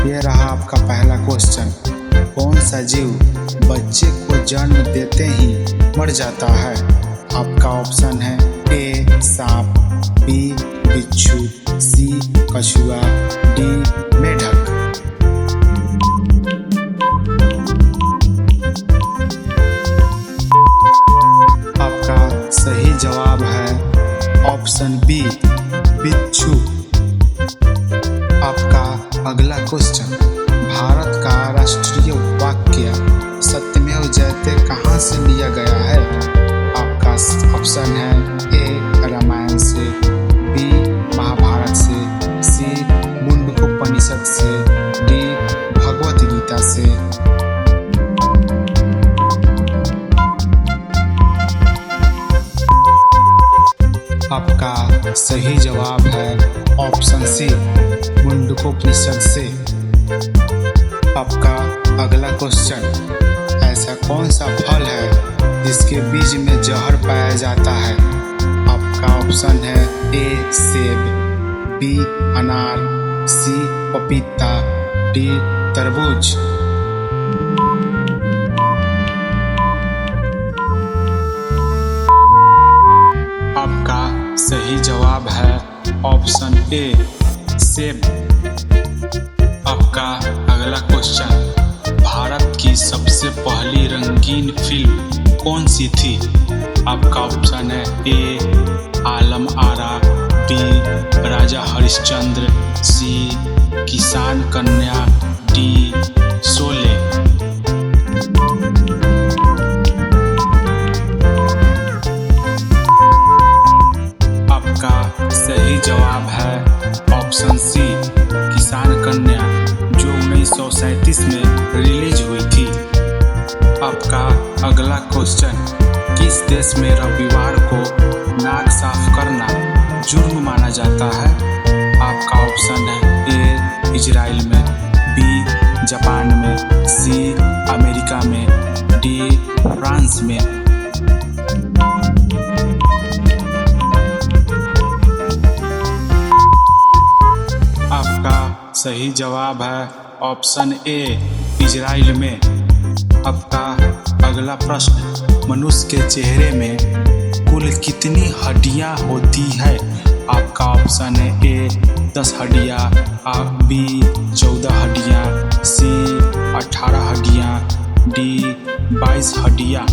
ये रहा आपका पहला क्वेश्चन। कौन सा जीव बच्चे को जन्म देते ही मर जाता है? आपका ऑप्शन है ए सांप, बी बिच्छू, सी कछुआ, डी मेढक। आपका सही जवाब है ऑप्शन बी बिच्छू। आपका अगला क्वेश्चन। भारत का राष्ट्रीय वाक्य सत्यमेव जयते कहाँ से लिया गया है? आपका ऑप्शन है ए रामायण से, बी महाभारत से, सी मुंडकोपनिषद से, डी भगवत गीता से। आपका सही जवाब है ऑप्शन सी मुंडकोपनिषद से। आपका अगला क्वेश्चन। ऐसा कौन सा फल है जिसके बीज में जहर पाया जाता है? आपका ऑप्शन है ए सेब, बी अनार, सी पपीता, डी तरबूज। आपका सही जवाब है ऑप्शन ए सेब। आपका अगला क्वेश्चन। भारत की सबसे पहली रंगीन फिल्म कौन सी थी? आपका ऑप्शन है ए आलम आरा, बी राजा हरिश्चंद्र, सी किसान कन्या, डी शोले। आपका सही जवाब है ऑप्शन सी किसान कन्या, जो 1937 में रिलीज हुई थी। आपका अगला क्वेश्चन। किस देश में रविवार को नाक साफ करना जुर्म माना जाता है? आपका ऑप्शन है ए इजराइल में, बी जापान में, सी अमेरिका में, डी फ्रांस में। आपका सही जवाब है ऑप्शन ए इजराइल में। आपका अगला प्रश्न। मनुष्य के चेहरे में कुल कितनी हड्डियां होती है? आपका ऑप्शन है ए 10 हड्डियां, बी 14 हड्डियां, सी 18 हड्डियां, डी 22 हड्डियां।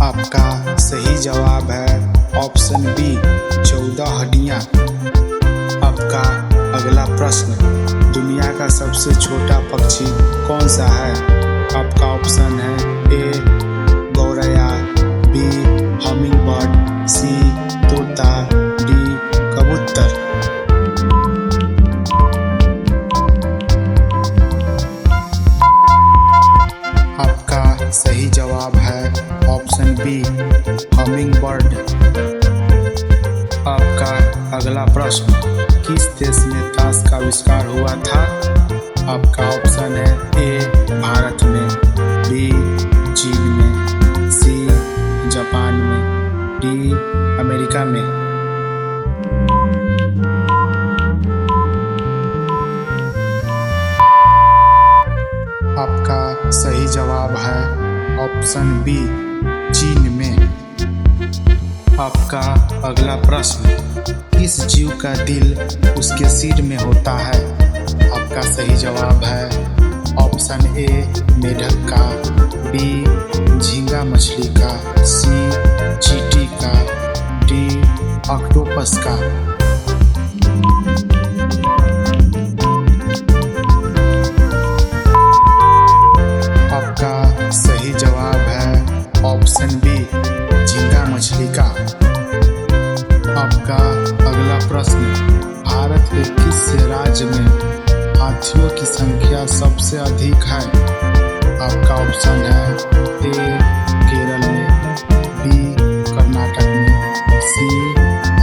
आपका सही जवाब है ऑप्शन बी 14 हड्डियां। आपका अगला प्रश्न। दुनिया का सबसे छोटा पक्षी कौन सा है? आपका ऑप्शन है ए गौरैया, बी हमिंग बर्ड, सी तोता, डी कबूतर। आपका सही जवाब है ऑप्शन बी हमिंग बर्ड। आपका अगला प्रश्न। किस देश में ताश का आविष्कार हुआ था? आपका ऑप्शन है ए भारत में, बी चीन में, सी जापान में, डी अमेरिका में। आपका सही जवाब है ऑप्शन बी चीन में। आपका अगला प्रश्न। किस जीव का दिल उसके सिर में होता है? आपका सही जवाब है ऑप्शन ए मेढक का, बी झींगा मछली का, सी चींटी का, डी ऑक्टोपस का। आपका सही जवाब है ऑप्शन बी झींगा मछली का। आपका अगला प्रश्न। भारत के किस राज्य में हाथियों की संख्या सबसे अधिक है? आपका ऑप्शन है ए केरल में, बी कर्नाटक में, सी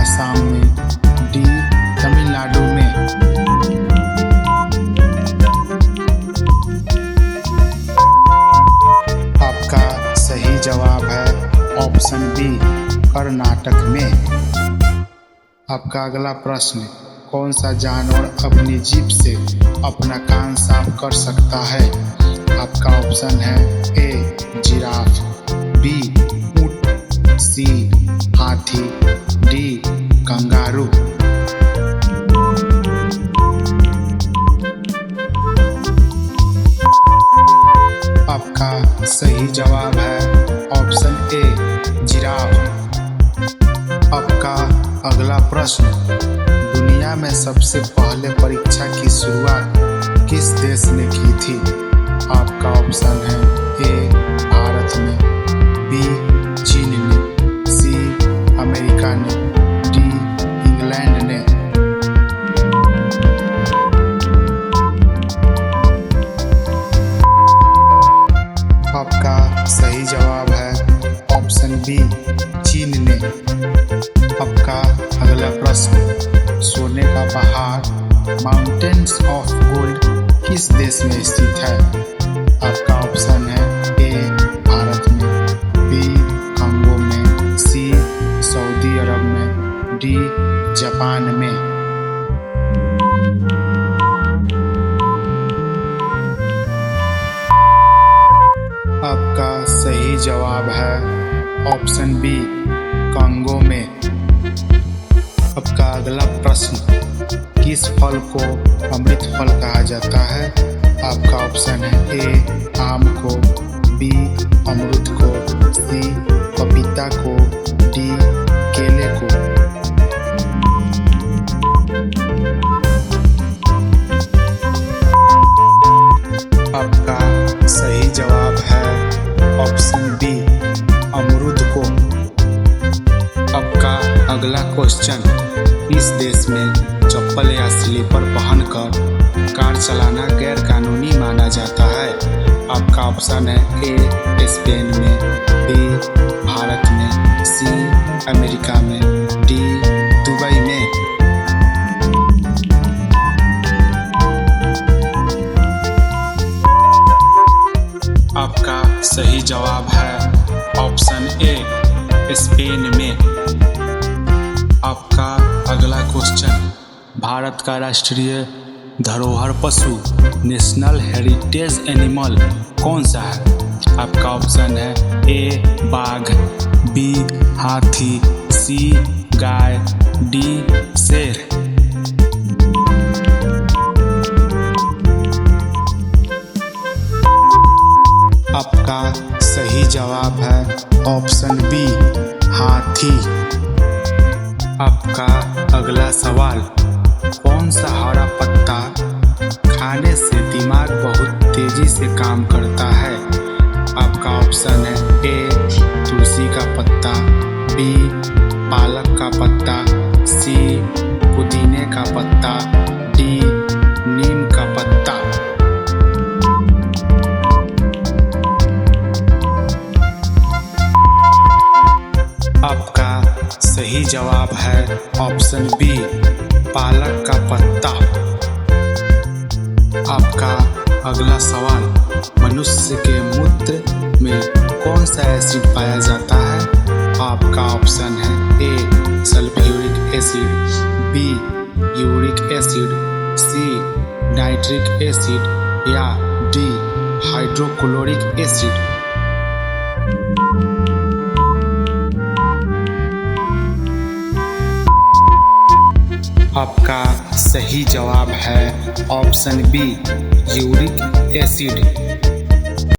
असम में, डी तमिलनाडु में। आपका सही जवाब है ऑप्शन बी कर्नाटक में। आपका अगला प्रश्न, कौन सा जानवर अपनी जीभ से अपना कान साफ कर सकता है? आपका ऑप्शन है ए जिराफ, बी ऊंट, सी हाथी, डी कंगारू। आपका सही जवाब है ऑप्शन ए जिराफ। आपका अगला प्रश्न, दुनिया में सबसे पहले परीक्षा की शुरुआत किस देश ने की थी? आपका ऑप्शन है ए भारत ने, बी चीन ने, सी अमेरिका ने, डी इंग्लैंड ने। आपका सही जवाब है ऑप्शन बी चीन ने। आपका अगला प्रश्न, सोने का पहाड़ माउंटेन्स ऑफ गोल्ड किस देश में स्थित है? आपका ऑप्शन है ए भारत में, बी कांगो में, सी सऊदी अरब में, डी जापान में। आपका सही जवाब है ऑप्शन बी कांगो में। आपका अगला प्रश्न, किस फल को अमृत फल कहा जाता है? आपका ऑप्शन है ए आम को, बी अमरूद को, सी पपीता को, डी केले को। आपका सही जवाब है ऑप्शन बी अमरूद को। आपका अगला क्वेश्चन, इस देश में चप्पल या स्लीपर पहनकर कार चलाना गैर कानूनी माना जाता है? आपका ऑप्शन है ए स्पेन में, बी भारत में, सी अमेरिका में, डी दुबई में। आपका सही जवाब है ऑप्शन ए स्पेन में। आपका अगला क्वेश्चन, भारत का राष्ट्रीय धरोहर पशु नेशनल हेरिटेज एनिमल कौन सा है? आपका ऑप्शन है ए बाघ, बी हाथी, सी गाय, डी शेर। आपका सही जवाब है ऑप्शन बी हाथी। आपका अगला सवाल, कौन सा हरा पत्ता खाने से दिमाग बहुत तेजी से काम करता है? आपका ऑप्शन है ए तुलसी का पत्ता, बी पालक का पत्ता, सी पुदीने का पत्ता, डी नीम का पत्ता। आपका सही जवाब है ऑप्शन बी पालक का पत्ता। आपका अगला सवाल, मनुष्य के मूत्र में कौन सा एसिड पाया जाता है? आपका ऑप्शन है A sulphuric acid, B uric acid, C nitric acid या डी हाइड्रोक्लोरिक एसिड। आपका सही जवाब है ऑप्शन बी यूरिक एसिड।